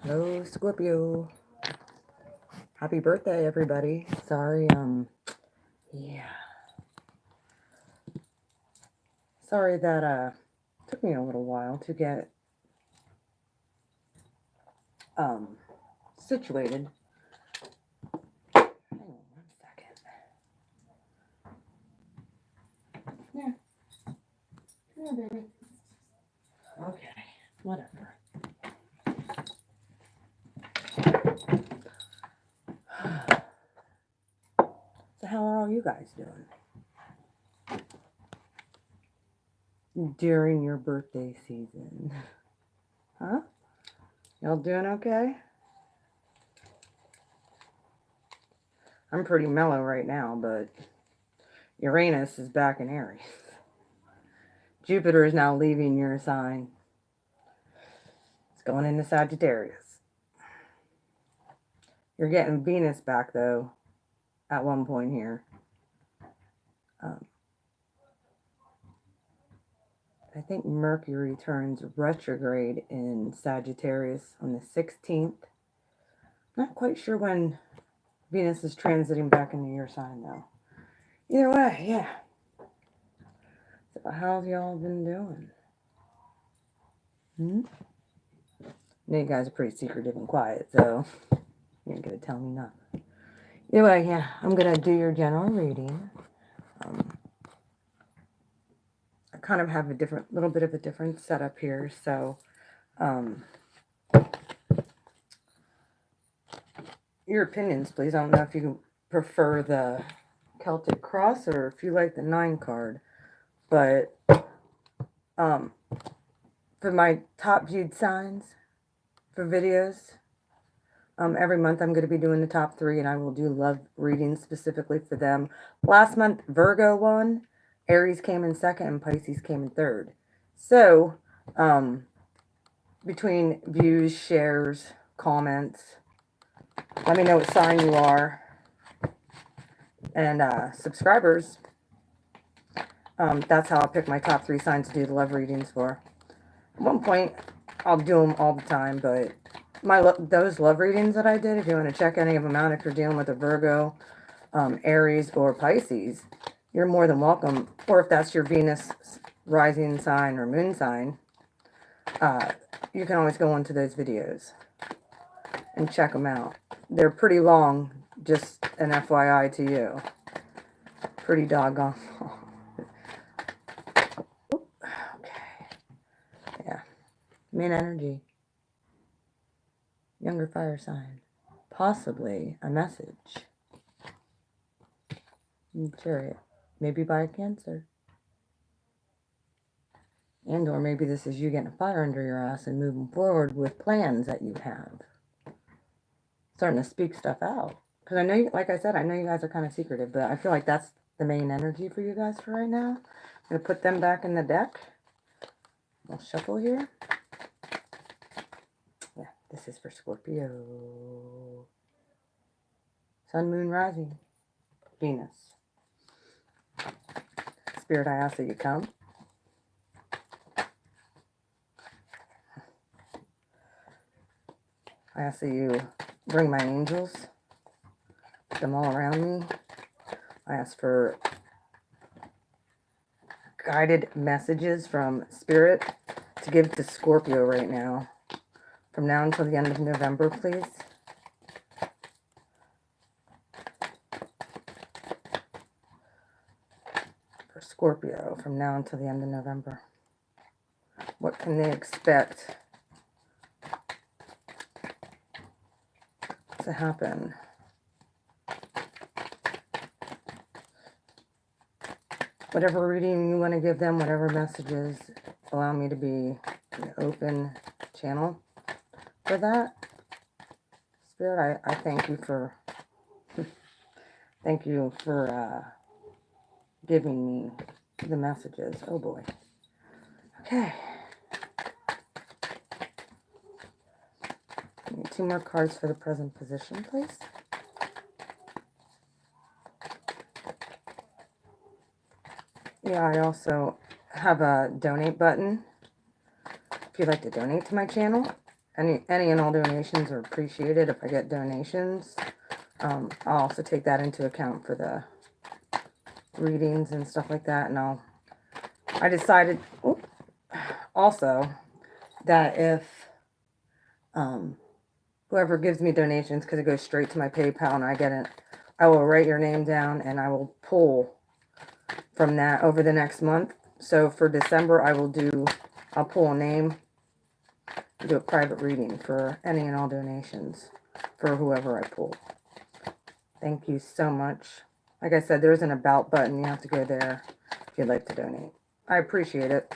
Hello, Scorpio. Happy birthday, everybody. Sorry, yeah. Sorry that, took me a little while to get, situated. Hang on 1 second. Yeah. Yeah, baby. Okay. Whatever. So how are all you guys doing? During your birthday season? Huh? Y'all doing okay? I'm pretty mellow right now, but Uranus is back in Aries. Jupiter is now leaving your sign. It's going into Sagittarius. You're getting Venus back, though, at one point here. I think Mercury turns retrograde in Sagittarius on the 16th. Not quite sure when Venus is transiting back into your sign, though. Either way, yeah. So how's y'all been doing? I know you guys are pretty secretive and quiet, so you ain't gonna tell me nothing. Either way, yeah, I'm gonna do your general reading. I kind of have a little bit of a different setup here, so your opinions, please. I don't know if you prefer the Celtic Cross or if you like the 9 card, but for my top viewed signs for videos, every month I'm going to be doing the top 3, and I will do love readings specifically for them. Last month Virgo won, Aries came in second, and Pisces came in third. So between views, shares, comments, let me know what sign you are, and subscribers. That's how I'll pick my top 3 signs to do the love readings for. At one point, I'll do them all the time, but those love readings that I did, if you want to check any of them out, if you're dealing with a Virgo, Aries, or Pisces, you're more than welcome. Or if that's your Venus rising sign or moon sign, you can always go into those videos and check them out. They're pretty long, just an FYI to you. Pretty doggone long. Main energy. Younger fire sign. Possibly a message. Chariot. Maybe by a Cancer. And or maybe this is you getting a fire under your ass and moving forward with plans that you have. Starting to speak stuff out. Because I know, like I said, I know you guys are kind of secretive, but I feel like that's the main energy for you guys for right now. I'm going to put them back in the deck. I'll shuffle here. Yeah, this is for Scorpio. Sun, Moon, Rising, Venus. Spirit, I ask that you come. I ask that you bring my angels, put them all around me. I ask for guided messages from Spirit to give to Scorpio right now. From now until the end of November, please. For Scorpio, from now until the end of November. What can they expect to happen? Whatever reading you want to give them, whatever messages, allow me to be an open channel for that. Spirit, I thank you for giving me the messages. Oh boy. Okay. Need 2 more cards for the present position, please. Yeah, I also have a donate button if you'd like to donate to my channel. Any and all donations are appreciated. If I get donations, I'll also take that into account for the readings and stuff like that. And I decided also that if whoever gives me donations, because it goes straight to my PayPal and I get it, I will write your name down and I will pull from that over the next month. So for December, I'll pull a name, do a private reading for any and all donations for whoever I pull. Thank you so much. Like I said, there's an about button. You have to go there if you'd like to donate. I appreciate it.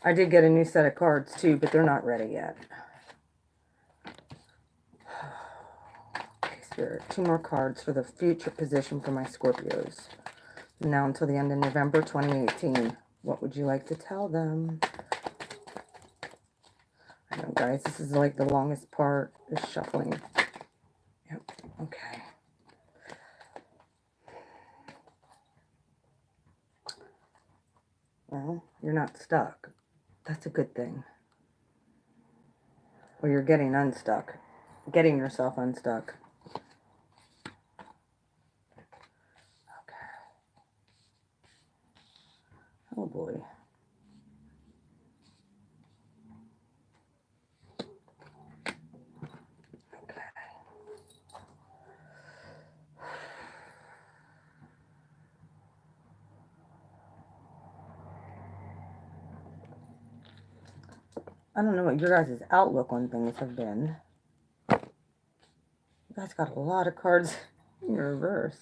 I did get a new set of cards too, but they're not ready yet. Okay, Spirit, 2 more cards for the future position for my Scorpios. Now until the end of November 2018. What would you like to tell them? I know, guys, this is like the longest part, is shuffling. Yep, okay. Well, you're not stuck. That's a good thing. Or you're getting unstuck. Getting yourself unstuck. Okay. Oh boy. Okay. I don't know what your guys' outlook on things have been. You guys got a lot of cards in reverse.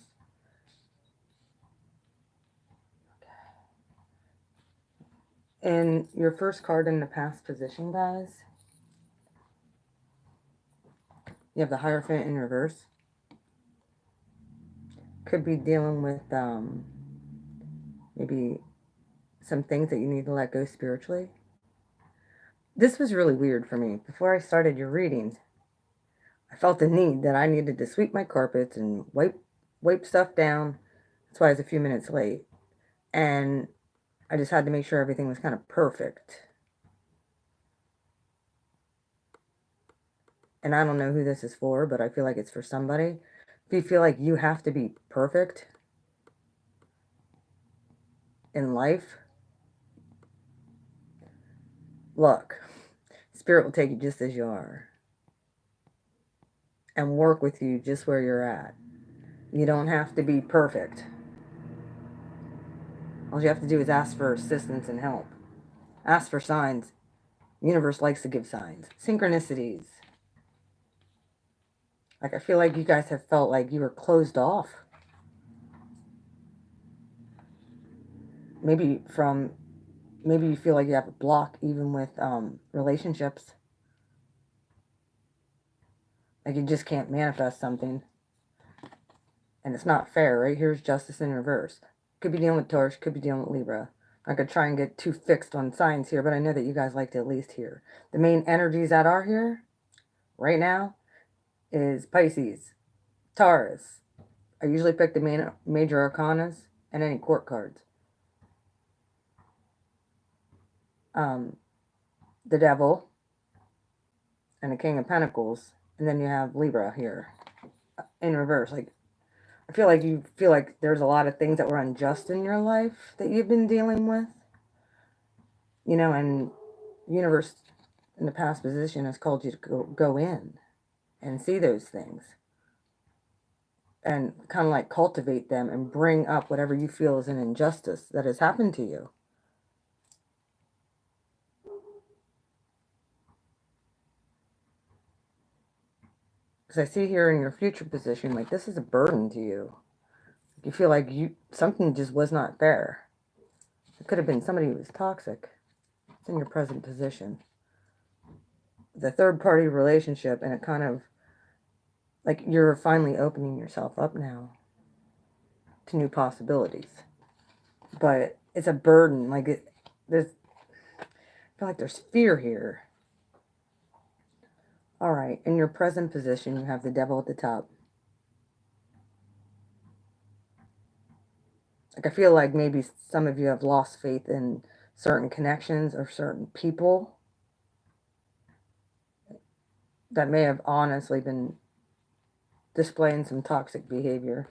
Okay. And your first card in the past position, guys, you have the Hierophant in reverse. Could be dealing with maybe some things that you need to let go spiritually. This was really weird for me. Before I started your reading, I felt the need that I needed to sweep my carpets and wipe stuff down. That's why I was a few minutes late. And I just had to make sure everything was kind of perfect. And I don't know who this is for, but I feel like it's for somebody. If you feel like you have to be perfect in life, look, Spirit will take you just as you are and work with you just where you're at. You don't have to be perfect. All you have to do is ask for assistance and help. Ask for signs. The universe likes to give signs. Synchronicities. Like, I feel like you guys have felt like you were closed off. Maybe you feel like you have a block even with relationships. Like you just can't manifest something. And it's not fair, right? Here's Justice in reverse. Could be dealing with Taurus, could be dealing with Libra. I could try and get too fixed on signs here, but I know that you guys like to at least hear. The main energies that are here right now is Pisces, Taurus. I usually pick the major arcanas and any court cards. The Devil and the King of Pentacles, and then you have Libra here in reverse. Like, I feel like you feel like there's a lot of things that were unjust in your life that you've been dealing with. You know, and universe in the past position has called you to go in and see those things and kind of like cultivate them and bring up whatever you feel is an injustice that has happened to you. Because I see here in your future position, like this is a burden to you. You feel like something just was not fair. It could have been somebody who was toxic. It's in your present position. The third party relationship, and it kind of like you're finally opening yourself up now to new possibilities. But it's a burden. Like I feel like there's fear here. All right, in your present position, you have the Devil at the top. Like I feel like maybe some of you have lost faith in certain connections or certain people. that may have honestly been displaying some toxic behavior.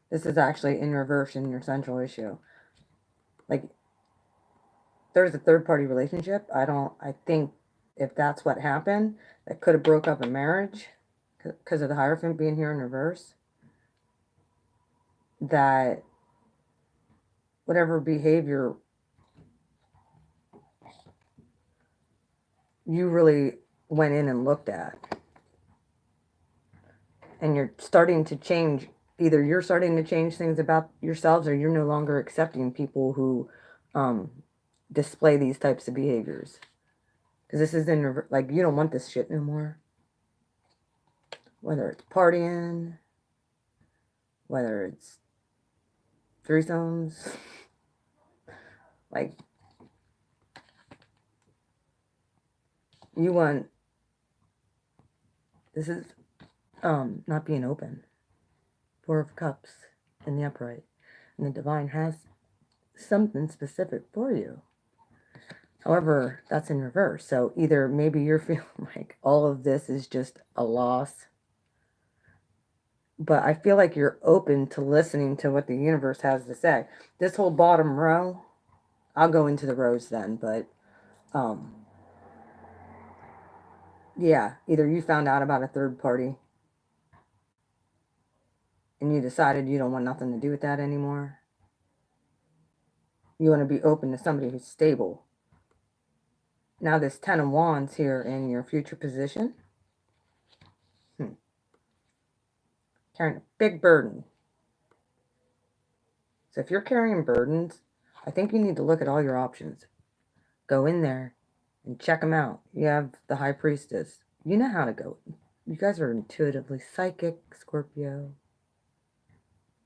This is actually in reverse in your central issue. Like, there's a third party relationship. I think if that's what happened, that could have broke up a marriage because of the Hierophant being here in reverse. That whatever behavior you really went in and looked at, and you're starting to change, either you're starting to change things about yourselves, or you're no longer accepting people who display these types of behaviors. Because this is in, like, you don't want this shit no more. Whether it's partying, whether it's threesomes, like, you want, this is not being open. Four of Cups in the upright. And the divine has something specific for you. However, that's in reverse. So either maybe you're feeling like all of this is just a loss, but I feel like you're open to listening to what the universe has to say. This whole bottom row, I'll go into the rows then, but yeah, either you found out about a third party and you decided you don't want nothing to do with that anymore. You want to be open to somebody who's stable. Now this 10 of Wands here in your future position. Carrying a big burden. So if you're carrying burdens, I think you need to look at all your options. Go in there and check them out. You have the High Priestess. You know how to go. You guys are intuitively psychic, Scorpio.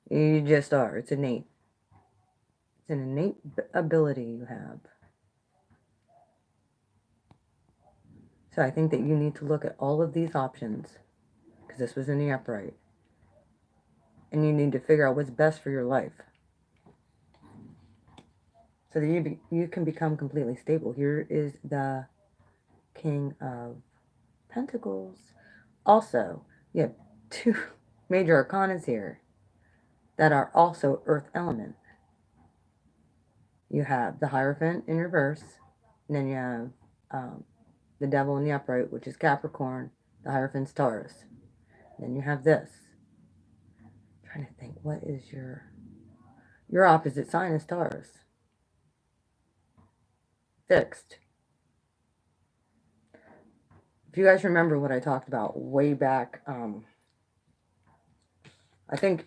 You just are. It's innate. It's an innate ability you have. So I think that you need to look at all of these options, because this was in the upright. And you need to figure out what's best for your life, so that you can become completely stable. Here is the King of Pentacles. Also, you have two major arcanas here that are also earth element. You have the Hierophant in reverse, and then you have the Devil in the upright, which is Capricorn. The Hierophant's Taurus. Then you have this. I'm trying to think, what is your opposite sign is Taurus. Fixed. If you guys remember what I talked about way back, I think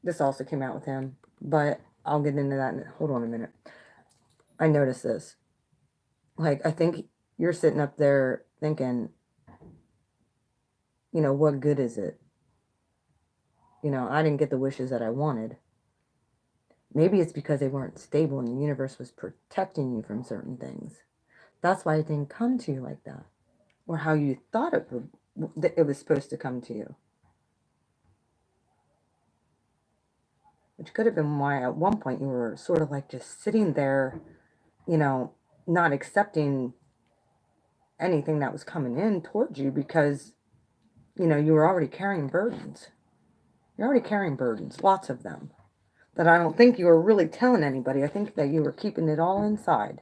this also came out with him, but I'll get into that. Hold on a minute. I noticed this. Like, I think you're sitting up there thinking, you know, what good is it? You know, I didn't get the wishes that I wanted. Maybe it's because they weren't stable and the universe was protecting you from certain things. That's why it didn't come to you like that, or how you thought it was supposed to come to you. Which could have been why at one point you were sort of like just sitting there, you know, not accepting anything that was coming in towards you, because, you know, you were already carrying burdens. You're already carrying burdens, lots of them, that I don't think you were really telling anybody. I think that you were keeping it all inside.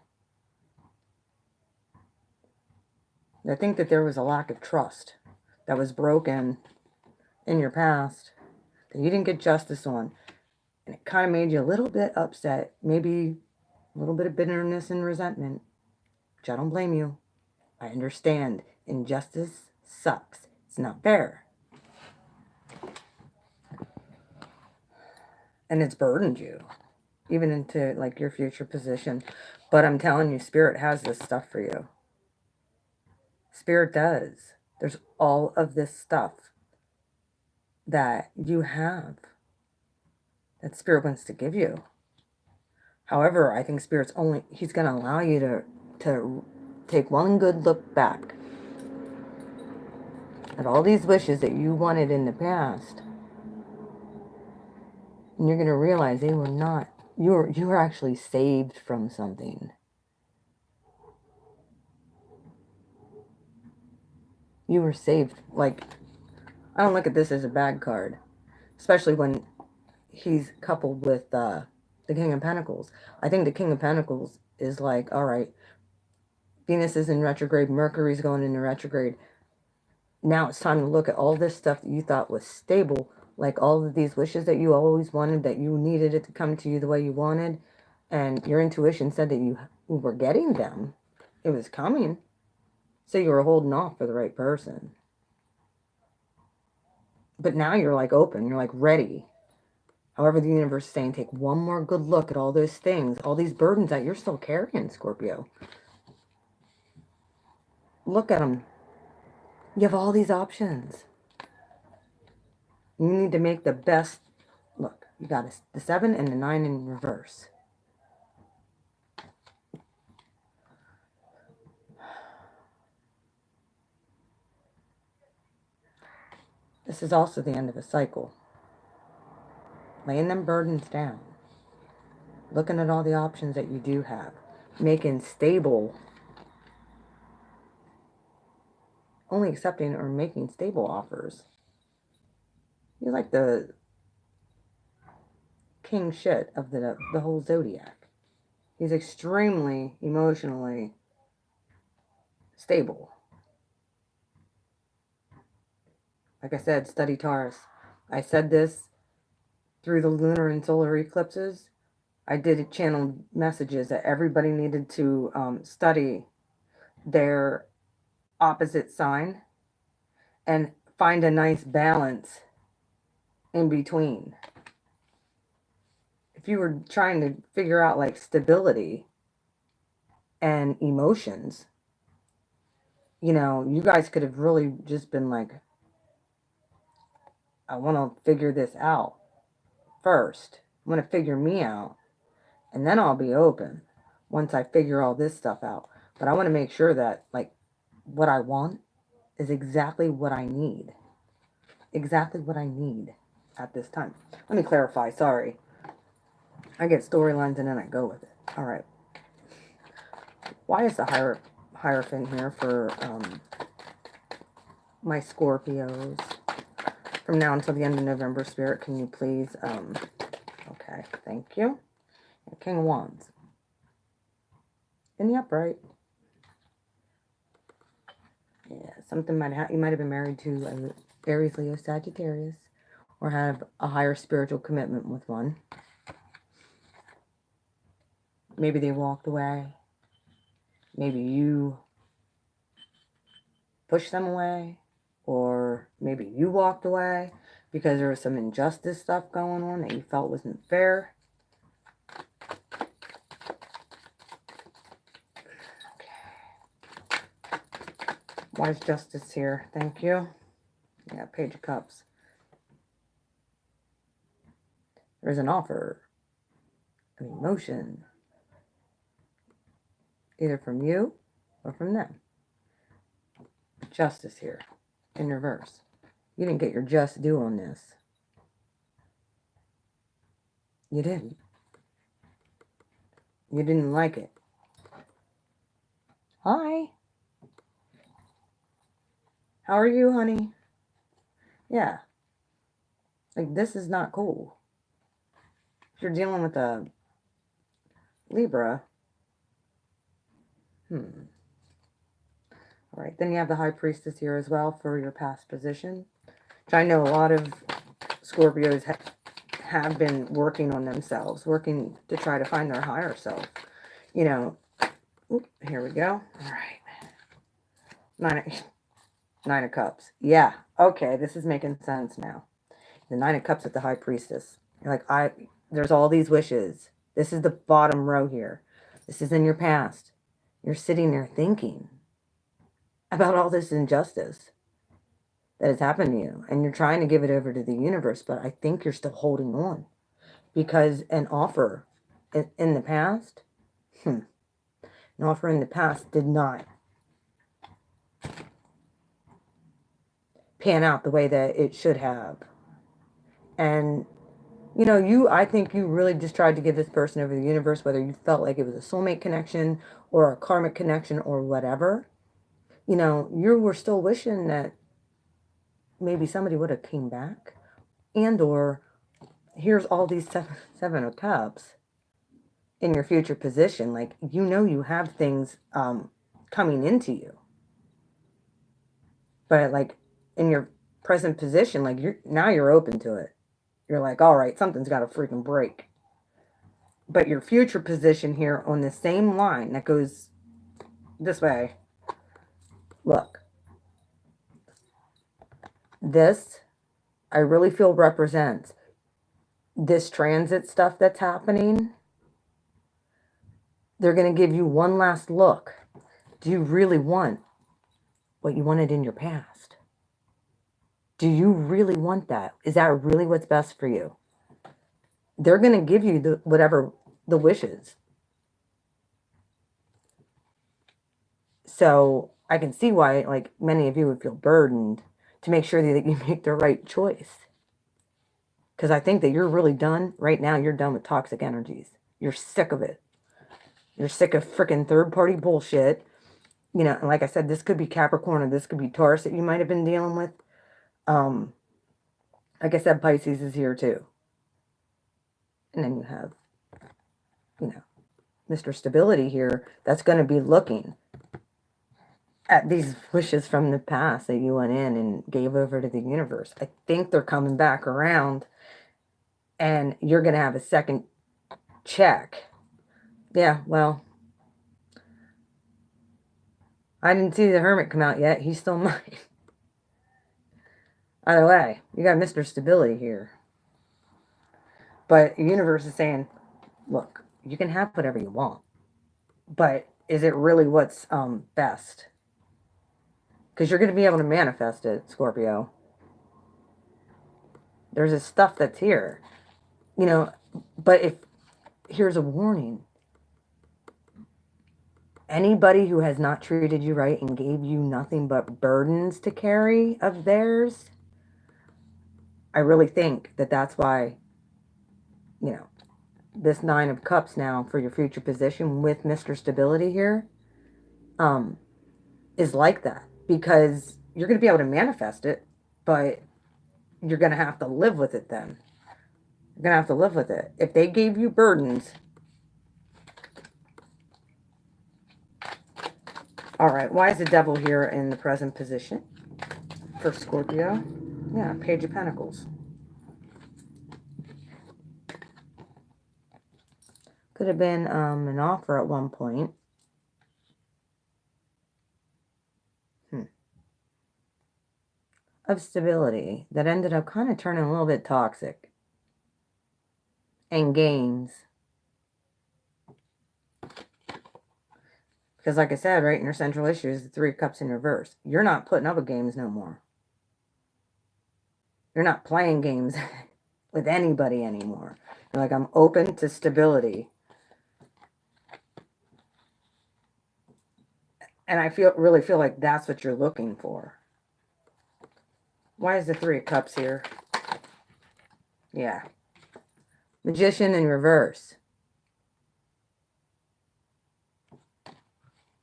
I think that there was a lack of trust that was broken in your past that you didn't get justice on. And it kind of made you a little bit upset, maybe a little bit of bitterness and resentment, which I don't blame you. I understand. Injustice sucks. It's not fair. And it's burdened you, even into like your future position. But I'm telling you, Spirit has this stuff for you. Spirit does. There's all of this stuff that you have that Spirit wants to give you. However, I think Spirit's he's going to allow you to take one good look back at all these wishes that you wanted in the past. And you're going to realize they were not, you were actually saved from something. You were saved. Like, I don't look at this as a bad card, especially when he's coupled with the King of Pentacles. I think the King of Pentacles is like, all right, Venus is in retrograde, Mercury's going into retrograde. Now it's time to look at all this stuff that you thought was stable, like all of these wishes that you always wanted, that you needed it to come to you the way you wanted, and your intuition said that you were getting them. It was coming. So you were holding off for the right person. But now you're like open, you're like ready. However, the universe is saying, take one more good look at all those things, all these burdens that you're still carrying, Scorpio. Look at them. You have all these options. You need to make the best. Look, you got the 7 and the 9 in reverse. This is also the end of a cycle. Laying them burdens down. Looking at all the options that you do have. Making stable. Only accepting or making stable offers. You're like the king shit of the whole zodiac. He's extremely emotionally stable. Like I said, study Taurus. I said this through the lunar and solar eclipses. I did channel messages that everybody needed to study their opposite sign and find a nice balance in between. If you were trying to figure out like stability and emotions, you know, you guys could have really just been like, I want to figure this out first. I want to figure me out, and then I'll be open once I figure all this stuff out. But I want to make sure that like what I want is exactly what I need. Exactly what I need at this time. Let me clarify. Sorry. I get storylines and then I go with it. All right. Why is the Hierophant here for my Scorpios? From now until the end of November, Spirit, can you please... okay, thank you. King of Wands. In the upright. Yeah, something might have... You might have been married to Aries, Leo, Sagittarius. Or have a higher spiritual commitment with one. Maybe they walked away. Maybe you pushed them away. Or maybe you walked away because there was some injustice stuff going on that you felt wasn't fair. Okay. Why is justice here? Thank you. Yeah, Page of Cups. There's an offer, an emotion, either from you or from them. Justice here. In reverse. You didn't get your just due on this. You didn't. You didn't like it. Hi. How are you, honey? Yeah. Like, this is not cool. If you're dealing with a Libra. All right, then you have the High Priestess here as well for your past position. Which I know a lot of Scorpios have been working on themselves, working to try to find their higher self. You know, here we go. All right. Nine of Cups. Yeah, okay, this is making sense now. The Nine of Cups with the High Priestess. You're like, there's all these wishes. This is the bottom row here. This is in your past. You're sitting there thinking about all this injustice that has happened to you. And you're trying to give it over to the universe, but I think you're still holding on. Because an offer in the past, an offer in the past did not pan out the way that it should have. And, you know, I think you really just tried to give this person over to the universe, whether you felt like it was a soulmate connection or a karmic connection or whatever. you know, you were still wishing that maybe somebody would have came back, and or here's all these seven of cups in your future position. Like, you know, you have things coming into you, but like in your present position, like you're open to it. You're like, all right, something's got to freaking break. But your future position here on the same line that goes this way, look, this I really feel represents this transit stuff that's happening. They're going to give you one last look. Do you really want what you wanted in your past? Do you really want that? Is that really what's best for you? They're going to give you whatever the wishes. So I can see why, like, many of you would feel burdened to make sure that you make the right choice. Because I think that you're really done. Right now, you're done with toxic energies. You're sick of it. You're sick of freaking third-party bullshit. You know, and like I said, this could be Capricorn or this could be Taurus that you might have been dealing with. Like I said, Pisces is here too. And then you have, you know, Mr. Stability here. That's going to be looking at these wishes from the past that you went in and gave over to the universe. I think they're coming back around. And you're going to have a second check. Yeah, well, I didn't see the Hermit come out yet. He's still mine. Either way, you got Mr. Stability here. But the universe is saying, look, you can have whatever you want. But is it really what's best? Because you're going to be able to manifest it, Scorpio. There's this stuff that's here. You know, but here's a warning. Anybody who has not treated you right and gave you nothing but burdens to carry of theirs, I really think that that's why, you know, this Nine of Cups now for your future position with Mr. Stability here is like that. Because you're going to be able to manifest it, but you're going to have to live with it then. You're going to have to live with it. If they gave you burdens. All right, why is the Devil here in the present position for Scorpio? Yeah, Page of Pentacles. Could have been an offer at one point. Of stability that ended up kind of turning a little bit toxic. And games. Because like I said, right in your central issue is the Three of Cups in reverse. You're not putting up with games no more. You're not playing games with anybody anymore. You're like, I'm open to stability. And I really feel like that's what you're looking for. Why is the Three of Cups here? Yeah. Magician in reverse.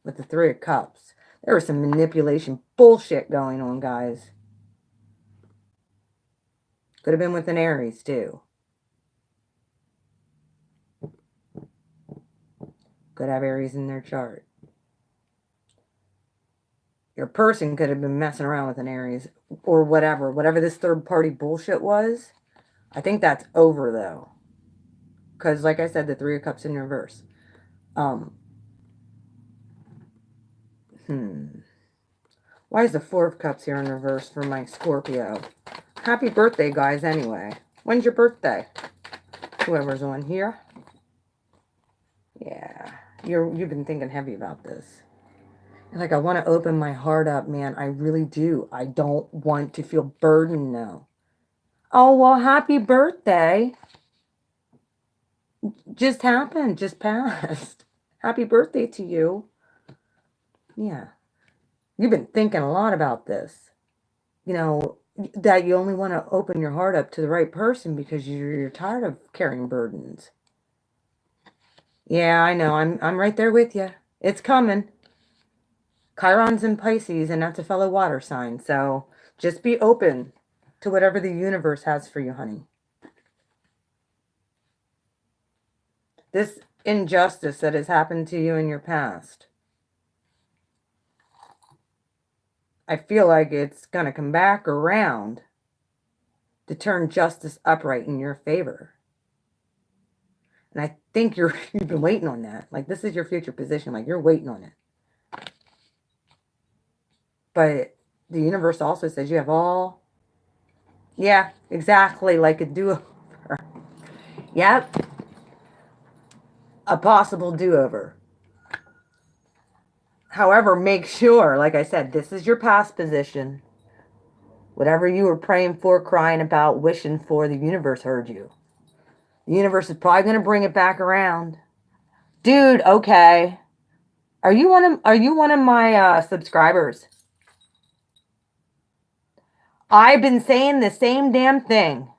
With the Three of Cups. There was some manipulation bullshit going on, guys. Could have been with an Aries, too. Could have Aries in their chart. Your person could have been messing around with an Aries. Or whatever. Whatever this third-party bullshit was. I think that's over, though. Because, like I said, the Three of Cups in reverse. Why is the Four of Cups here in reverse for my Scorpio? Happy birthday, guys, anyway. When's your birthday? Whoever's on here. Yeah. You've been thinking heavy about this. You're like, I want to open my heart up, man. I really do. I don't want to feel burdened now. Oh, well, happy birthday. Just happened. Just passed. Happy birthday to you. Yeah. You've been thinking a lot about this. You know, that you only want to open your heart up to the right person because you're tired of carrying burdens. Yeah, I know. I'm right there with you. It's coming. Chiron's in Pisces, and that's a fellow water sign. So just be open to whatever the universe has for you, honey. This injustice that has happened to you in your past, I feel like it's going to come back around to turn justice upright in your favor. And I think you've been waiting on that. Like, this is your future position. Like, you're waiting on it. But the universe also says you have all... Yeah, exactly. Like a do-over. Yep. A possible do-over. However, make sure, like I said, this is your past position. Whatever you were praying for, crying about, wishing for, the universe heard you. The universe is probably going to bring it back around. Dude, okay. Are you one of my subscribers? I've been saying the same damn thing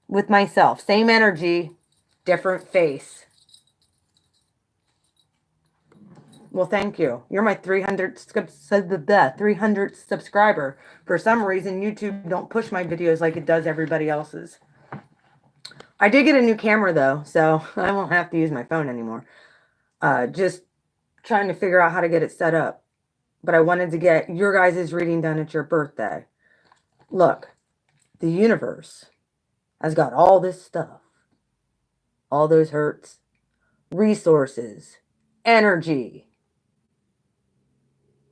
with myself. Same energy, different face. Well, thank you. You're my 300th subscriber. For some reason, YouTube don't push my videos like it does everybody else's. I did get a new camera, though, so I won't have to use my phone anymore. Just trying to figure out how to get it set up. But I wanted to get your guys' reading done at your birthday. Look, the universe has got all this stuff. All those hurts, resources, energy,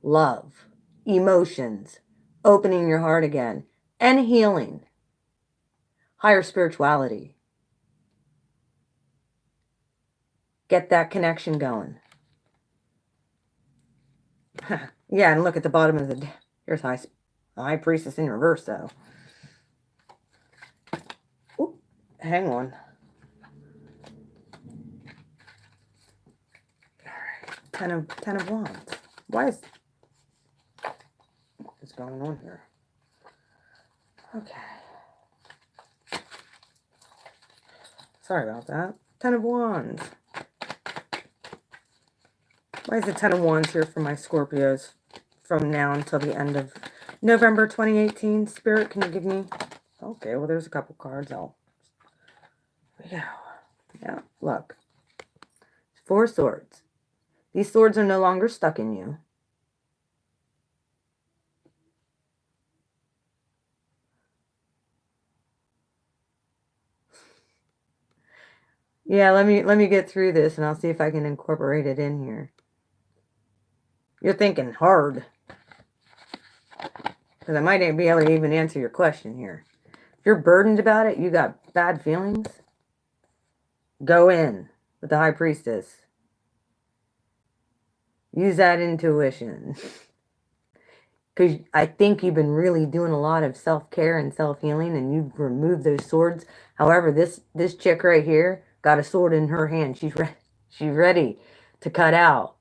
love, emotions, opening your heart again, and healing, higher spirituality. Get that connection going. Yeah, and look at the bottom of the... Here's High Priestess in reverse, though. Ooh, hang on. Ten of Wands. What's going on here? Okay. Sorry about that. 10 of Wands. Why is the 10 of Wands here for my Scorpios from now until the end of November 2018? Spirit, can you give me... Okay, well, there's a couple cards. Yeah, look. 4 swords. These swords are no longer stuck in you. Yeah, let me get through this, and I'll see if I can incorporate it in here. You're thinking hard, because I might not be able to even answer your question here. If you're burdened about it, you got bad feelings, go in with the High Priestess. Use that intuition. Because I think you've been really doing a lot of self-care and self-healing, and you've removed those swords. However, this chick right here got a sword in her hand. She's ready to cut out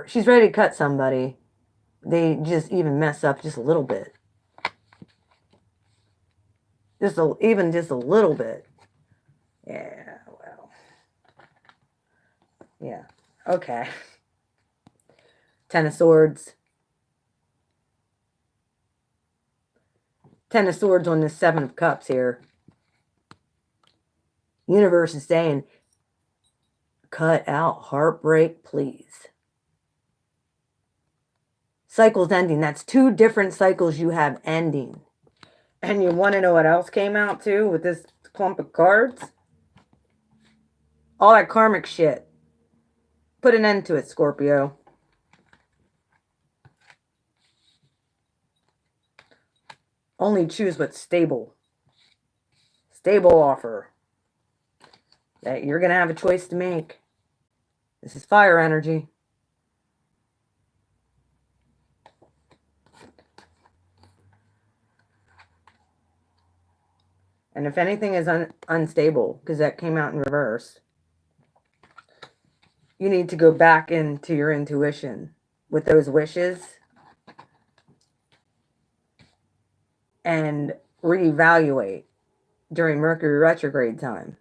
she's ready to cut somebody. They just even mess up just a little bit. Even just a little bit. Yeah, well. Yeah. Okay. 10 of Swords. 10 of Swords on this 7 of Cups here. Universe is saying, cut out heartbreak, please. Cycle's ending. That's 2 different cycles you have ending. And you want to know what else came out too with this clump of cards? All that karmic shit. Put an end to it, Scorpio. Only choose what's stable. Stable offer. That you're going to have a choice to make. This is fire energy. And if anything is unstable, because that came out in reverse, you need to go back into your intuition with those wishes and reevaluate during Mercury retrograde time.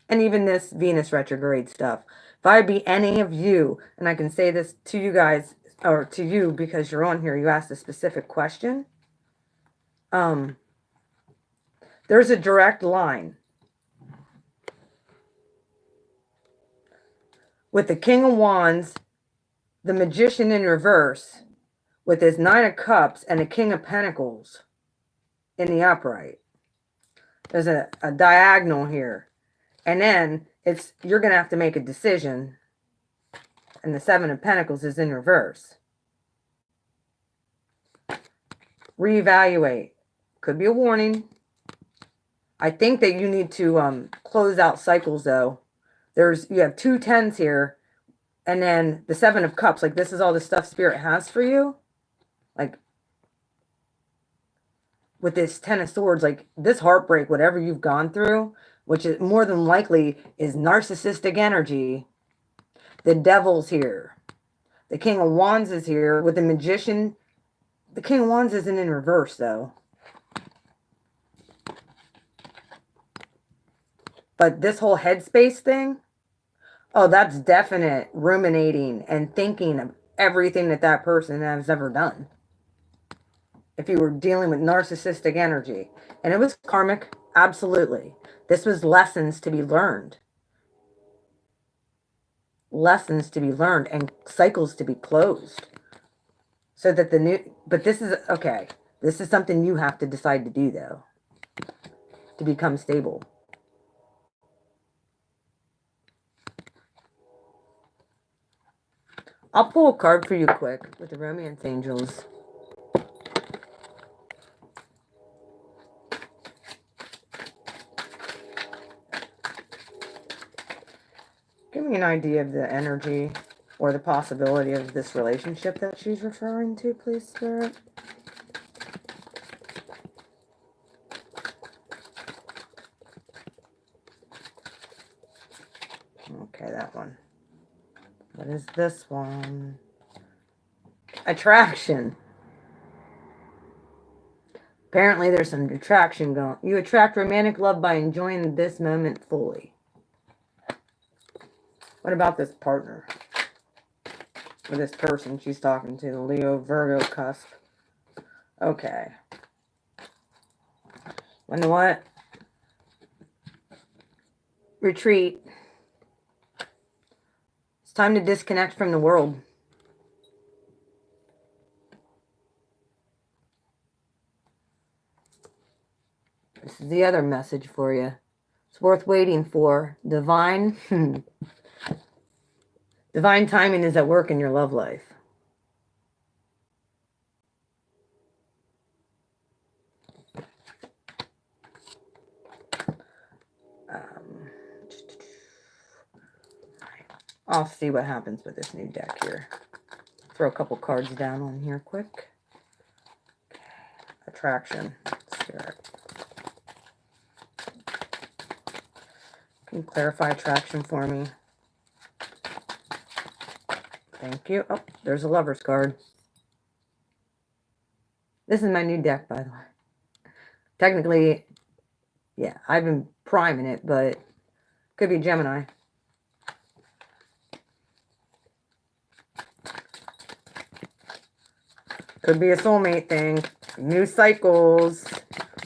And even this Venus retrograde stuff. If I be any of you, and I can say this to you guys or to you, because you're on here, you asked a specific question. There's a direct line with the King of Wands, the Magician in reverse, with his Nine of Cups and the King of Pentacles in the upright. There's a diagonal here. And then you're going to have to make a decision. And the Seven of Pentacles is in reverse. Reevaluate. Could be a warning. I think that you need to close out cycles, though. You have 2 tens here. And then the Seven of Cups. Like, this is all the stuff Spirit has for you. Like, with this Ten of Swords, like, this heartbreak, whatever you've gone through, which is more than likely is narcissistic energy. The Devil's here. The King of Wands is here with the Magician. The King of Wands isn't in reverse, though. But this whole headspace thing, oh, that's definite ruminating and thinking of everything that person has ever done. If you were dealing with narcissistic energy. And it was karmic, absolutely. This was lessons to be learned. Lessons to be learned and cycles to be closed. So that but this is, okay. This is something you have to decide to do, though. To become stable. I'll pull a card for you quick with the Romance Angels. Give me an idea of the energy or the possibility of this relationship that she's referring to, please, Spirit. Okay, that one. What is this one? Attraction. Apparently there's some attraction going. You attract romantic love by enjoying this moment fully. What about this partner? Or this person she's talking to, the Leo Virgo cusp. Okay. You know what? Retreat. It's time to disconnect from the world. This is the other message for you. It's worth waiting for. Divine timing is at work in your love life. I'll see what happens with this new deck here. Throw a couple cards down on here quick. Attraction. Spirit. Can you clarify attraction for me? Thank you. Oh, there's a Lover's card. This is my new deck, by the way. Technically, yeah, I've been priming it, but could be Gemini. Could be a soulmate thing. New cycles.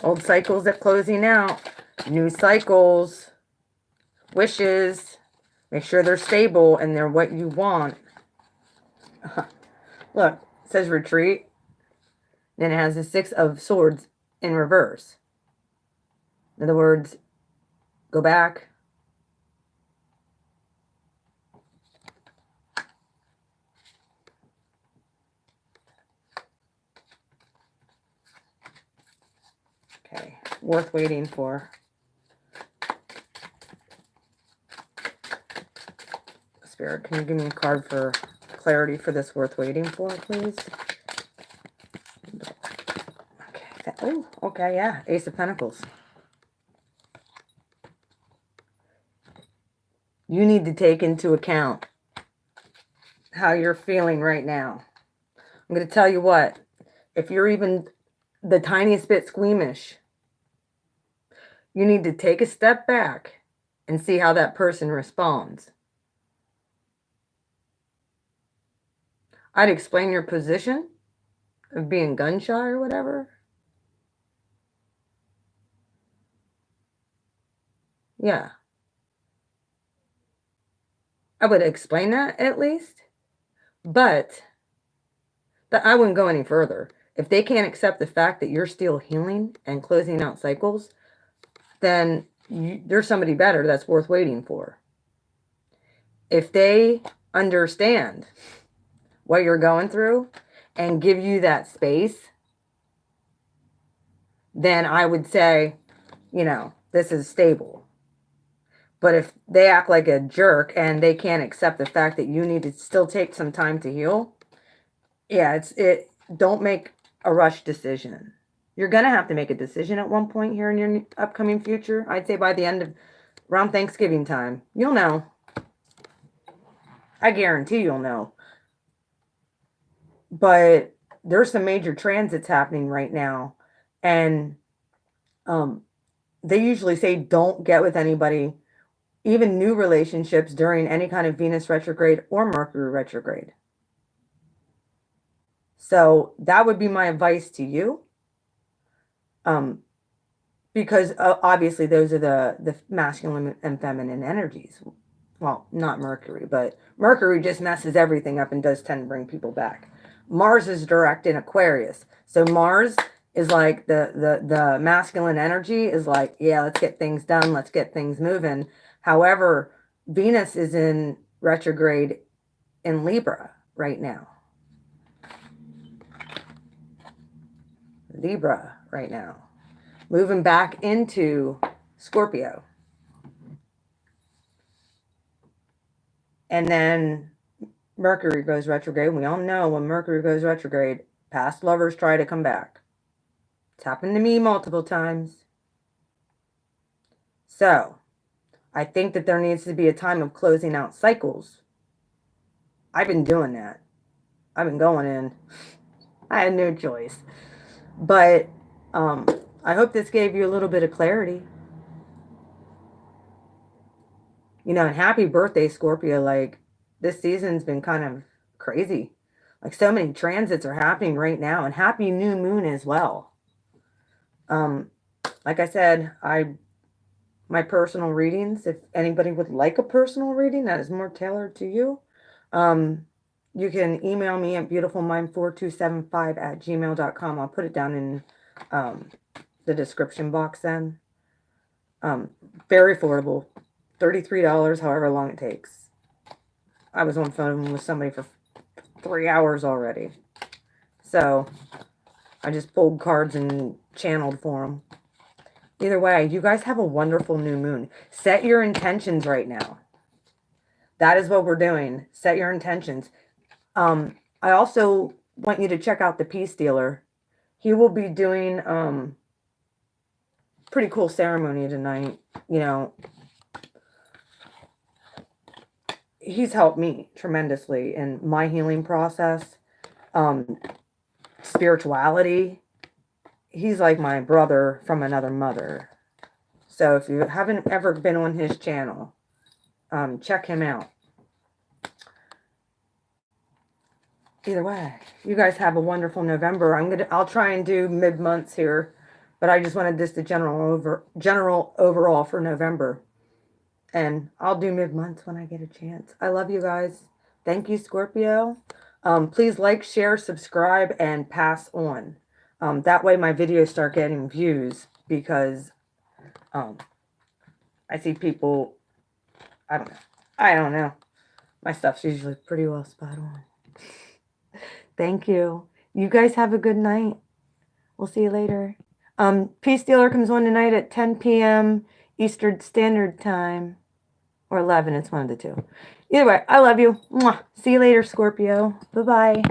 Old cycles are closing out. New cycles. Wishes. Make sure they're stable and they're what you want. Look, it says retreat. Then it has the Six of Swords in reverse. In other words, go back. Okay, worth waiting for. Spirit, can you give me a card for clarity for this worth waiting for, please? Okay. Oh, okay, yeah. Ace of Pentacles. You need to take into account how you're feeling right now. I'm going to tell you what. If you're even the tiniest bit squeamish, you need to take a step back and see how that person responds. I'd explain your position of being gun shy or whatever. Yeah. I would explain that at least. But I wouldn't go any further. If they can't accept the fact that you're still healing and closing out cycles, then there's somebody better that's worth waiting for. If they understand what you're going through and give you that space, then I would say, you know, this is stable. But if they act like a jerk and they can't accept the fact that you need to still take some time to heal, yeah, don't make a rush decision. You're going to have to make a decision at one point here in your upcoming future. I'd say by the end of around Thanksgiving time, you'll know. I guarantee you'll know. But there's some major transits happening right now. And they usually say don't get with anybody, even new relationships, during any kind of Venus retrograde or Mercury retrograde. So that would be my advice to you. Because obviously those are the masculine and feminine energies. Well, not Mercury, but Mercury just messes everything up and does tend to bring people back. Mars is direct in Aquarius. So Mars is like the masculine energy is like, yeah, let's get things done. Let's get things moving. However, Venus is in retrograde in Libra right now. Libra right now. Moving back into Scorpio. And then Mercury goes retrograde. We all know when Mercury goes retrograde, past lovers try to come back. It's happened to me multiple times. So, I think that there needs to be a time of closing out cycles. I've been doing that. I've been going in. I had no choice. But I hope this gave you a little bit of clarity. You know, and happy birthday, Scorpio. Like, this season's been kind of crazy. Like, so many transits are happening right now. And happy new moon as well. Like I said, my personal readings, if anybody would like a personal reading that is more tailored to you, you can email me at beautifulmind4275@gmail.com. I'll put it down in the description box then. Very affordable. $33, however long it takes. I was on phone with somebody for 3 hours already. So I just pulled cards and channeled for them. Either way, you guys have a wonderful new moon. Set your intentions right now. That is what we're doing. Set your intentions. I also want you to check out the Peace Dealer. He will be doing pretty cool ceremony tonight. You know, he's helped me tremendously in my healing process. Spirituality. He's like my brother from another mother. So if you haven't ever been on his channel, check him out. Either way, you guys have a wonderful November. I'll try and do mid-months here, but I just wanted this the general overall for November. And I'll do mid-months when I get a chance. I love you guys. Thank you, Scorpio. Please like, share, subscribe, and pass on. That way my videos start getting views, because I see people, I don't know. My stuff's usually pretty well spot on. Thank you. You guys have a good night. We'll see you later. Peace Dealer comes on tonight at 10 p.m. Eastern Standard Time. Or 11, it's one of the two. Either way, I love you. Mwah. See you later, Scorpio. Bye-bye.